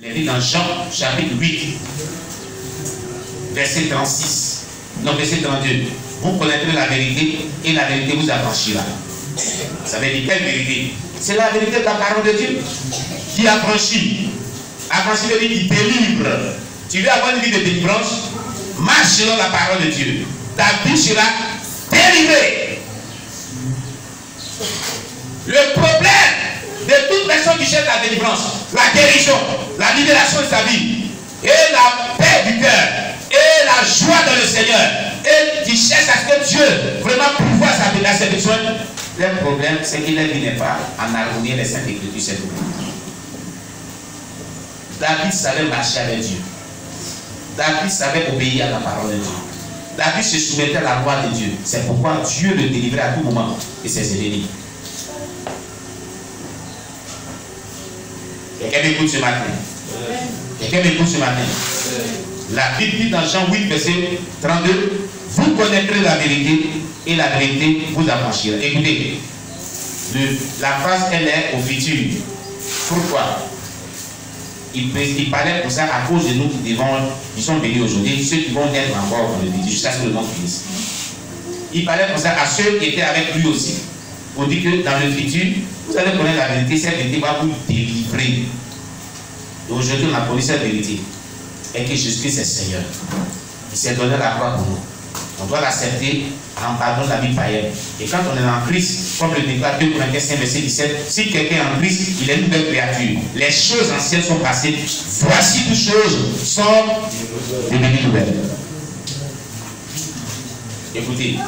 Il est dit dans Jean chapitre 8, verset 36, non verset 32. Vous connaîtrez la vérité et la vérité vous affranchira. Ça veut dire quelle vérité? C'est la vérité de la parole de Dieu qui affranchit. Affranchit veut dire qui délivre. Tu veux avoir une vie de délivrance? Marche selon la parole de Dieu. Ta vie sera délivrée. Le problème de toute personne qui cherche la délivrance, la guérison, la libération de sa vie, et la paix du cœur, et la joie dans le Seigneur, et qui cherche à ce que Dieu vraiment pourvoie ses besoins, le problème c'est qu'il n'est pas en harmonie avec les Saintes Écritures, c'est tout. David savait marcher avec Dieu. David savait obéir à la parole de Dieu. David se soumettait à la loi de Dieu. C'est pourquoi Dieu le délivrait à tout moment de ses ennemis. Quelqu'un m'écoute ce matin? Quelqu'un m'écoute ce matin? La Bible dit dans Jean 8, verset 32, vous connaîtrez la vérité et la vérité vous affranchira. Écoutez, la phrase elle est au futur. Pourquoi? Il parlait pour ça à cause de nous qui sont venus aujourd'hui, ceux qui vont naître encore dans le futur, jusqu'à ce que le monde finisse. Il parlait pour ça à ceux qui étaient avec lui aussi. On dit que dans le futur, vous allez connaître la vérité, cette vérité va vous délivrer. Et aujourd'hui, on a connu cette vérité. Et que Jésus-Christ est Seigneur. Il s'est donné la croix pour nous. On doit l'accepter en pardon de la vie païenne. Et quand on est en Christ, comme le déclare 2 Corinthiens 5, verset 17, si quelqu'un est en Christ, il est une nouvelle créature. Les choses anciennes sont passées. Voici toutes choses sont devenues nouvelles. Écoutez,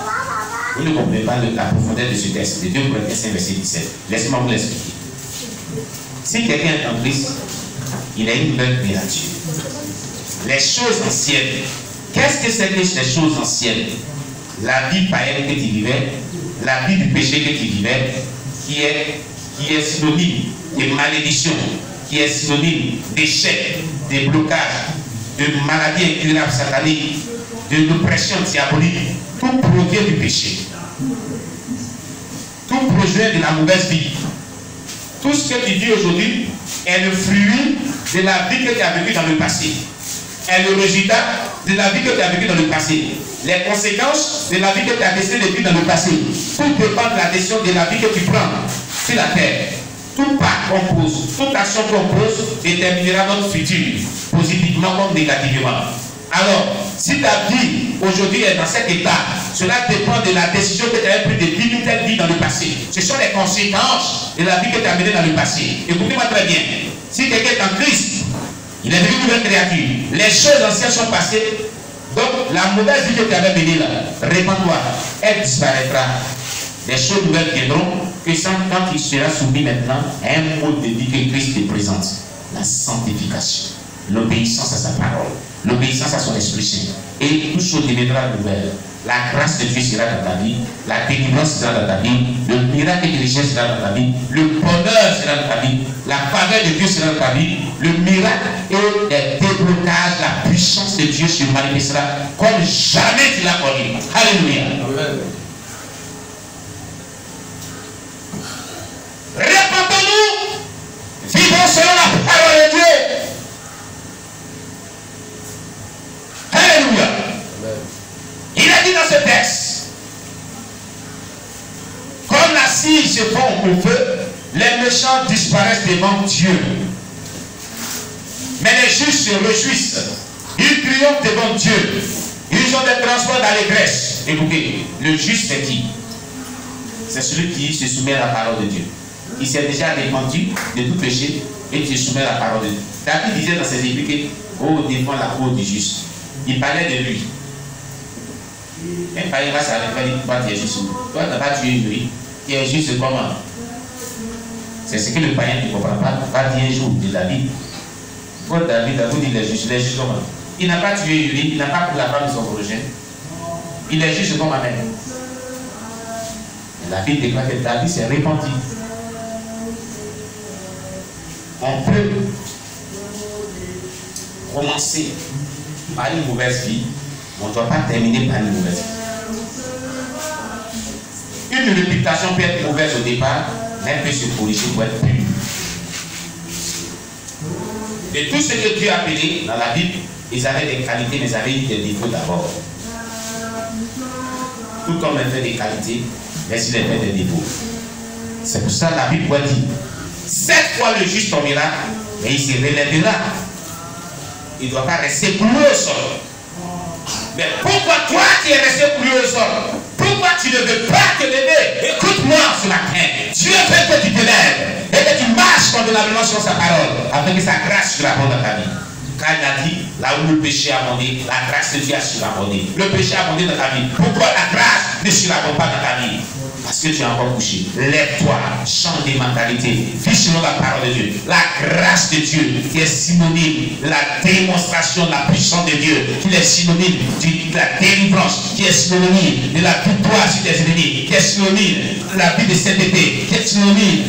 vous ne comprenez pas la profondeur de ce texte, de 2 Corinthiens 5, verset 17. Laissez-moi vous l'expliquer. Si quelqu'un est en Christ, il a une nouvelle créature. Les choses anciennes. Qu'est-ce que c'est que les choses anciennes? La vie païenne que tu vivais, la vie du péché que tu vivais, qui est synonyme de malédiction, qui est synonyme d'échec, de blocage, de maladie incurable satanique, de l'oppression diabolique. Tout provient du péché. Tout provient de la mauvaise vie. Tout ce que tu vis aujourd'hui est le fruit de la vie que tu as vécue dans le passé. Est le résultat de la vie que tu as vécue dans le passé. Les conséquences de la vie que tu as décidé de vivre dans le passé. Tout dépend de la décision de la vie que tu prends sur la terre. Tout pas qu'on pose, toute action qu'on pose déterminera notre futur, positivement comme négativement. Alors, si ta vie aujourd'hui est dans cet état, cela dépend de la décision que tu as prise de vivre telle vie dans le passé. Ce sont les conséquences de la vie que tu as menée dans le passé. Écoutez-moi très bien. Si quelqu'un est en Christ, il est devenu une nouvelle créature. Les choses anciennes sont passées. Donc, la mauvaise vie que tu avais menée là, répands-toi, elle disparaîtra. Les choses nouvelles viendront que quand il sera soumis maintenant à un mode de vie que Christ te présente. La sanctification, l'obéissance à sa parole, l'obéissance à son Esprit Saint. Et tout chose deviendra nouvelle. La grâce de Dieu sera dans ta vie, la délivrance sera dans ta vie, le miracle de richesse sera dans ta vie, le bonheur sera dans ta vie, la faveur de Dieu sera dans ta vie, le miracle et le déblocage, la puissance de Dieu se manifestera comme jamais tu l'as connu. Alléluia. Répondons-nous, vivons selon la parole de Dieu. Alléluia. Il a dit dans ce texte, comme la cire se fond au feu, les méchants disparaissent devant Dieu. Mais les justes se réjouissent. Ils triomphent devant Dieu. Ils ont des transports d'allégresse. Écoutez, le juste c'est qui? C'est celui qui se soumet à la parole de Dieu. Il s'est déjà répandu de tout péché et qui se soumet à la parole de Dieu. David disait dans ses écrits, oh, défend la cause du juste. Il parlait de lui. Un païen va s'arrêter, toi tu es juste. Toi tu n'as pas tué une vie. Tu es juste comment? C'est ce que le païen ne comprend pas. Va dire un jour de David. Quand David a dit les justes comment? Il n'a pas tué une vie, il n'a pas pris la femme de son prochain. Il est juste comme Amen. La Bible déclare que David s'est repenti. On peut commencer par une mauvaise vie. On ne doit pas terminer par une mauvaise vie. Une réputation peut être mauvaise au départ, mais elle peut se corriger pour être pure. Et tout ce que Dieu a appelé dans la Bible, ils avaient des qualités, mais ils avaient des défauts d'abord. Tout comme il fait des qualités, mais il fait des défauts. C'est pour ça que la Bible dit 7 fois le juste tombera, mais il se relèvera. Il ne doit pas rester cloué au sol. Mais pourquoi toi tu es resté cloué au sol? Pourquoi tu ne veux pas te lever? Écoute-moi ce matin. Dieu veut que tu te lèves et que tu marches convenablement sur sa parole, afin que sa grâce surabonde dans ta vie. Car il a dit, là où le péché a abondé, la grâce de Dieu a surabondé. Le péché a abondé dans ta vie. Pourquoi la grâce ne surabonde pas dans ta vie? Parce que tu es encore couché. Lève-toi, change de mentalité. Vis selon la parole de Dieu. La grâce de Dieu qui est synonyme de la démonstration de la puissance de Dieu, qui est synonyme de la délivrance, qui est synonyme de la victoire sur tes ennemis, qui est synonyme de la vie de sainteté, qui est synonyme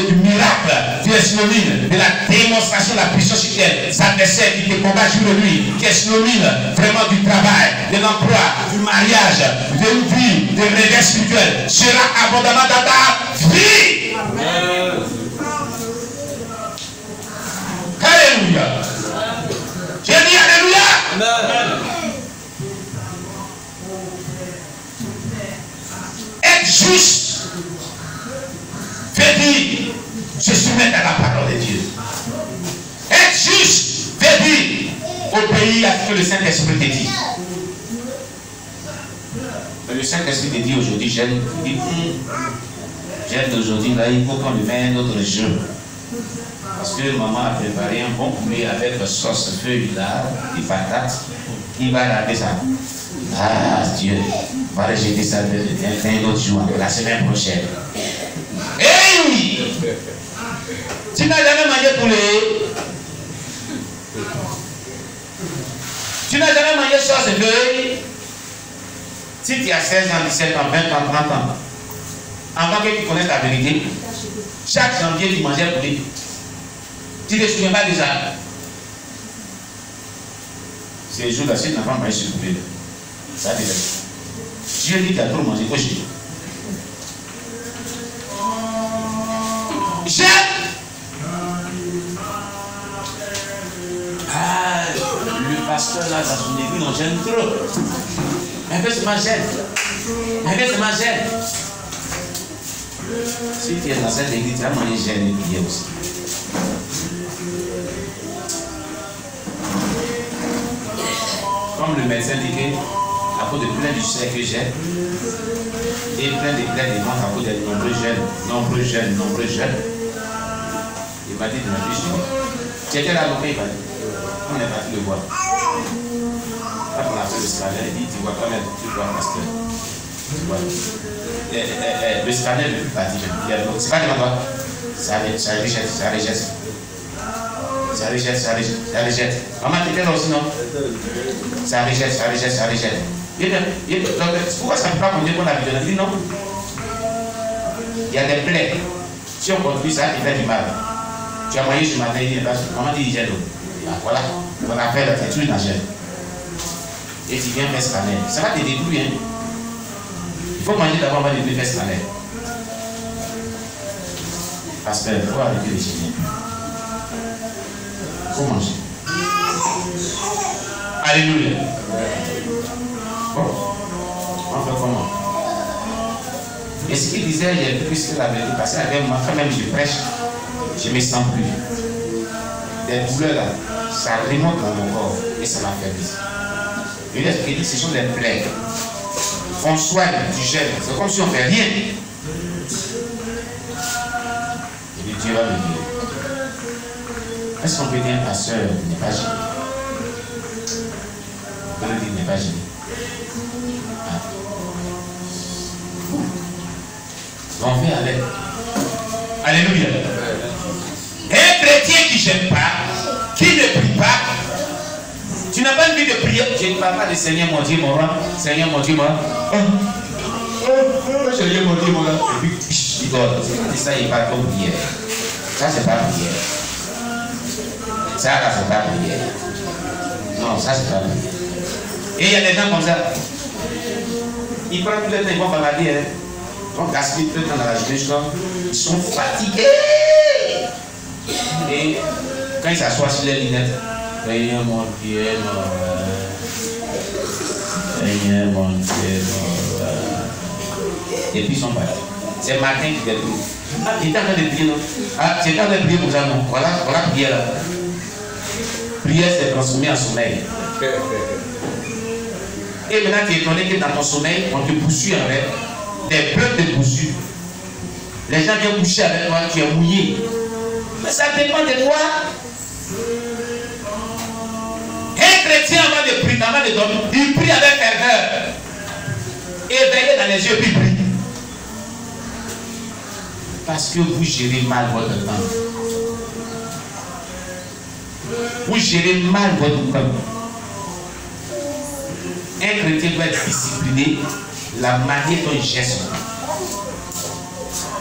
du miracle, qui est synonyme de la démonstration de la puissance sur tes adversaires qui te combattent jour et nuit, qui est synonyme vraiment du travail, de l'emploi, du mariage, d'une vie, de réveil spirituel, sera abondamment dans ta vie. Amen. Alléluia. J'ai dit alléluia. Amen. Être juste veut dire se soumettre à la parole de Dieu. Être juste veut dire obéir à ce que le Saint-Esprit te dit. Le Saint-Esprit te dit aujourd'hui, j'aime d'aujourd'hui, là, il faut qu'on lui mette un autre jeu. Parce que maman a préparé un bon poulet avec sauce feuille là, des patates. Il va regarder ça. Ah, Dieu, on va rejeter ça un autre jour, la semaine prochaine. Hey! Tu n'as jamais mangé poulet. Tu n'as jamais mangé sauce feuille. Si tu as 16 ans, 17 ans, 20 ans, 30 ans, avant que tu connaisses la vérité, chaque janvier tu mangeais poulet. Tu ne te souviens pas déjà. Ces jours-là, si tu n'as pas mangé ce poulet, ça déjà. Dieu dit qu'il a trop mangé. J'aime. Ah, le pasteur là, dans son église, on j'aime trop. Un peu c'est ma gêne. Un peu c'est ma gêne. Si tu es dans cette église, tu vas manger gêne et prier aussi. Comme le médecin dit que, à cause de plein du sucre que j'ai, et plein de ventes à cause de nombreux jeunes, il m'a dit de ma fille, tu étais là, il m'a dit, on est parti le voir. Là, on a fait le scanner, il dit, tu vois quand même, tu vois, pasteur. Tu vois. Le scanner ne peut pas dire, c'est pas devant toi. Ça rejette. Maman, tu étais là aussi, non? Ça rejette. Pourquoi ça ne peut pas conduire pour la vie? Il dit non. Il y a des plaies. Si on conduit ça, il fait du mal. Tu as mangé ce matin, il dit, maman dit, il gèle. Voilà, on a fait la tête, tu es nageur. Et tu viens faire scanner. Ça va te détruire. Hein? Il faut manger d'abord avant de faire scanner. Parce qu'il faut arrêter les chiens. Il faut manger. Alléluia. Bon, on fait comment? Et ce qu'il disait, j'ai plus que la vérité. Parce qu'avec moi, quand même je prêche, je ne me sens plus. Des douleurs là, ça remonte dans mon corps et ça m'affaiblit. Et là, ce qu'il dit, ce sont des plaies. On soigne du gel, c'est comme si on ne fait rien. Et Dieu va me dire, est-ce qu'on peut dire un pasteur n'est pas gêné? On peut le dire n'est pas gêné. On fait avec. Alléluia. Un chrétien qui ne gêne pas, qui ne prie pas, tu n'as pas envie de prier. Je ne parle pas de Seigneur mon Dieu, mon roi. Seigneur mon Dieu, mon roi. Seigneur mon Dieu, mon roi. Et puis, il dort. C'est ça, il parle comme prière. Ça, c'est pas prière. Ça, là, c'est pas prière. Non, ça, c'est pas prière. Et il y a des gens comme ça. Ils prennent tout le temps, ils vont balader. Ils vont gaspiller tout le temps dans la journée. Ils sont fatigués. Et Quand il s'assoit sur les lunettes, Seigneur mon Dieu, Seigneur mon Dieu, et puis ils sont partis. C'est matin qui fait tout. Ah, il était en train de prier, non? Ah, c'est en train de prier pour ça, non? Voilà, prière là. Prière s'est transformée en sommeil. Et maintenant tu es étonné que dans ton sommeil, on te poursuit en rêve. Des peuples te poursuivent. Les gens viennent coucher avec toi, tu es mouillé. Mais ça dépend de toi. Un chrétien avant de prier, avant de dormir, il prie avec ferveur. Éveillé dans les yeux, puis il prie. Parce que vous gérez mal votre temps. Vous gérez mal votre temps. Un chrétien doit être discipliné la manière dont il gère son temps.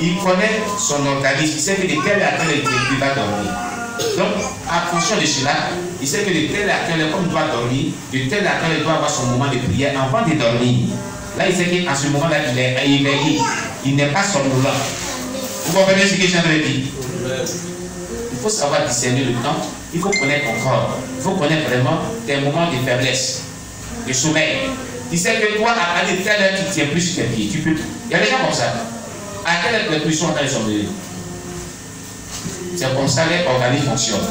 Il connaît son organisme, il sait que de tel à tel il va dormir. Donc, en fonction de cela, il sait que de tel à tel, comme il doit dormir, de tel à tel, il doit avoir son moment de prière avant de dormir. Là, il sait qu'en ce moment-là, il est éveillé. Il n'est pas somnolent. Vous comprenez ce que je viens de dire? Il faut savoir discerner le temps. Il faut connaître ton corps. Il faut connaître vraiment tes moments de faiblesse, de sommeil. Tu sais que toi, à partir de telle heure, tu ne tiens plus sur tes pieds. Tu peux... Il y a des gens comme ça. À quelle heure les positions en train de sommeiller? C'est comme ça que l'organisme fonctionne.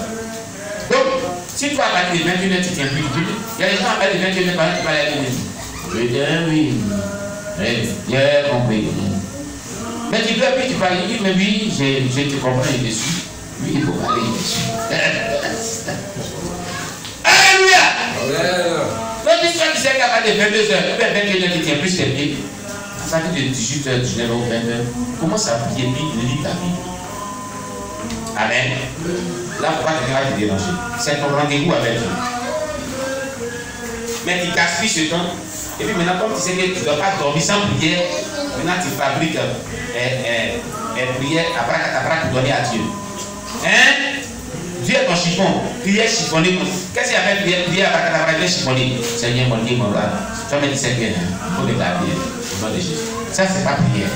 Donc, si toi, à partir de 21h, tu ne tiens plus debout, il y a des gens à partir de 21h, par exemple, tu vas aller à la oui. J'ai compris. Mais tu dois, puis tu parles, il dit, mais oui, je te comprends dessus. Oui, il faut aller dessus. Alléluia! Donc, tu sais qu'à partir de 22h, 21h, tu ne tiens plus tes pieds. À partir de 18h, 19h ou 20h, commence à prier, puis lis ta Bible. Amen. Là, il ne faut pas te déranger. C'est ton rendez-vous avec Dieu. Mais tu gaspilles ce temps. Et puis maintenant, comme tu sais que tu ne dois pas dormir sans prière, maintenant tu fabriques prière après pour donner à Dieu. Hein? Dieu est ton chiffon. Prière chiffonnée. Qu'est-ce qu'il y a fait prière après chiffonnée? Seigneur, mon Dieu, mon gars. Tu me dis c'est bien. Il faut regarder. Au nom de Jésus. Ça, c'est pas prière.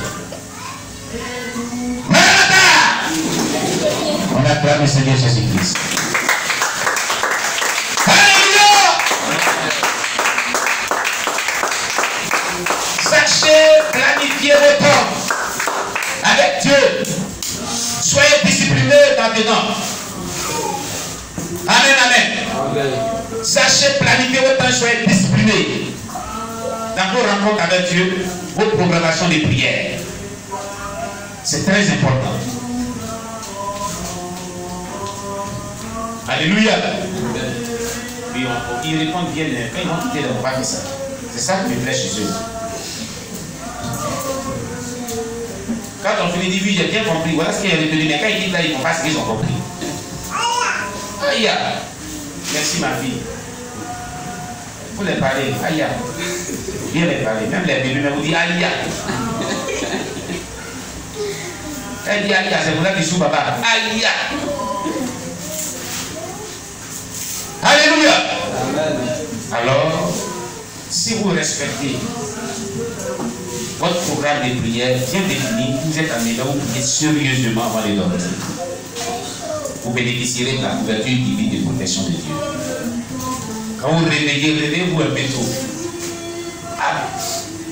On acclame le Seigneur Jésus-Christ. Sachez planifier le temps avec Dieu. Soyez disciplinés maintenant. Amen, amen. Sachez planifier le temps, soyez disciplinés dans vos rencontres avec Dieu, vos programmations de prière. C'est très important. Alléluia. Puis ils répondent bien, quand ils vont quitter, ils ne vont pas faire ça. C'est ça qui me plaît chez eux. Quand on finit de dire, j'ai bien compris, voilà ce qu'il y a retenu, mais quand ils disent là, ils ne font pas ce qu'ils ont compris. Aïe. Merci ma fille. Il faut les parler. Aïe. Bien les parler. Même les bébés, mais vous dites aïe. Elle dit aïe, c'est pour ça qu'ils sont papa. Aïe. Alléluia. Amen. Alors, si vous respectez votre programme de prière bien défini, vous êtes en état où vous priez sérieusement avant de dormir. Vous bénéficierez de la couverture divine de protection de Dieu. Quand vous réveillez-vous un peu tôt.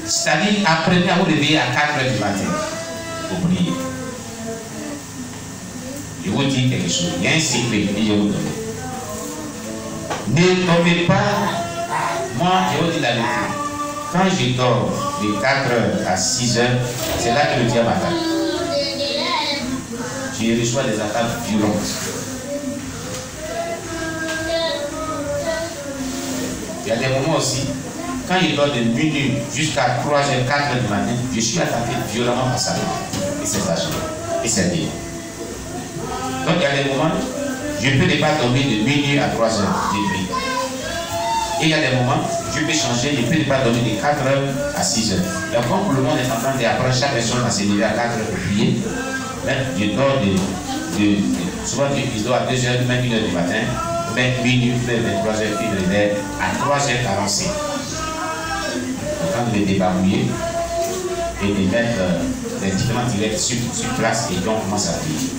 C'est-à-dire, apprenez à vous réveiller à 4h du matin pour prier. Je vous dis quelque chose. Il y a un secret que je vous donne. Ne dormez pas. Moi, je vous dis la vérité. Quand je dors de 4h à 6h, c'est là que le diable m'attaque. Je reçois des attaques violentes. Il y a des moments aussi, quand je dors de minuit jusqu'à 3h, 4h du matin, je suis attaqué violemment par Satan et ses agents et ses liens. Donc il y a des moments, je peux ne pas dormir de minuit à 3h de nuit. Et il y a des moments, je peux changer, je peux ne pas dormir de 4h à 6h. Donc comme le monde est en train d'apprendre, chaque personne à se lever à 4h pour prier, je dors souvent je dors à 2h, même 1h du matin, même minuit, 23h, puis je réveille à 3h45. En train de me débarbouiller et de mettre les différents directs sur place et donc on commence à prier.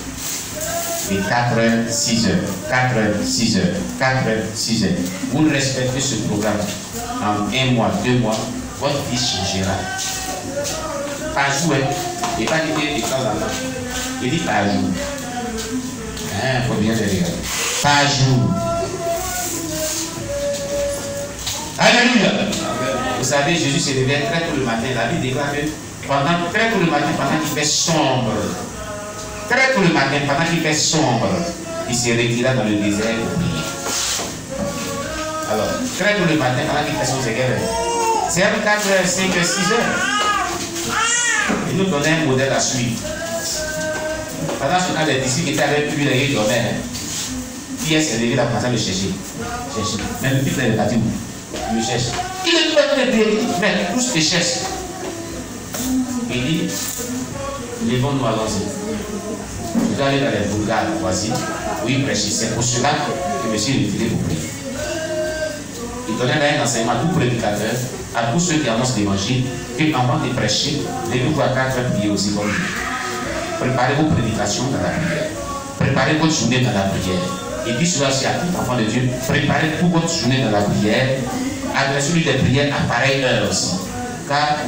Et 4 heures, 6 heures, 4 heures, 6 heures, 4 heures, 6 heures. Vous respectez ce programme. En 1 mois, 2 mois, votre vie changera. Par jour, et pas dire de temps en temps. Il dit par jour. Il faut bien le regarder. Par jour. Alléluia. Vous savez, Jésus se réveille très tôt le matin. La Bible déclare que très tôt le matin, pendant qu'il fait sombre, très tôt le matin, pendant qu'il fait sombre, il se retira dans le désert pour prier. Alors, très tôt le matin, pendant qu'il fait sombre, c'est 4 heures, 5 heures, 6 heures. Il nous donnait un modèle à suivre. Pendant ce temps, les disciples étaient avec lui, ils dormaient. Pierre s'est levé, la commencé à le chercher. Mais le Bible est parti où? Il me cherche. Il est pas très bien. Mais tous te cherchent. Il dit, levons-nous, allons-y. Je dois aller dans les bourgades, voici, où il prêchait. C'est pour cela que je me suis retiré pour prier. Il donnait un enseignement à tout prédicateur, à tous ceux qui annoncent l'évangile, qu'avant de prêcher, levez-vous à 4 heures prier aussi comme lui. Préparez vos prédications dans la prière. Préparez votre journée dans la prière. Il dit cela aussi à tout enfant de Dieu. Préparez toute votre journée dans la prière. Adressez-lui des prières à pareille heure aussi. Car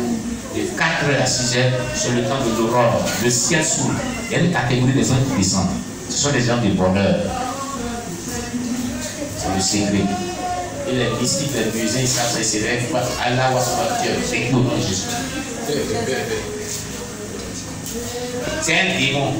de 4 heures à 6 heures, c'est le temps de l'aurore. Le ciel s'ouvre. Il y a une catégorie des gens qui descendent. Ce sont des gens de bonheur. C'est le secret. Et les mystiques, les musées, ils savent c'est vrai. Allah wa Dieu. C'est qui au nom de Jésus. C'est un démon.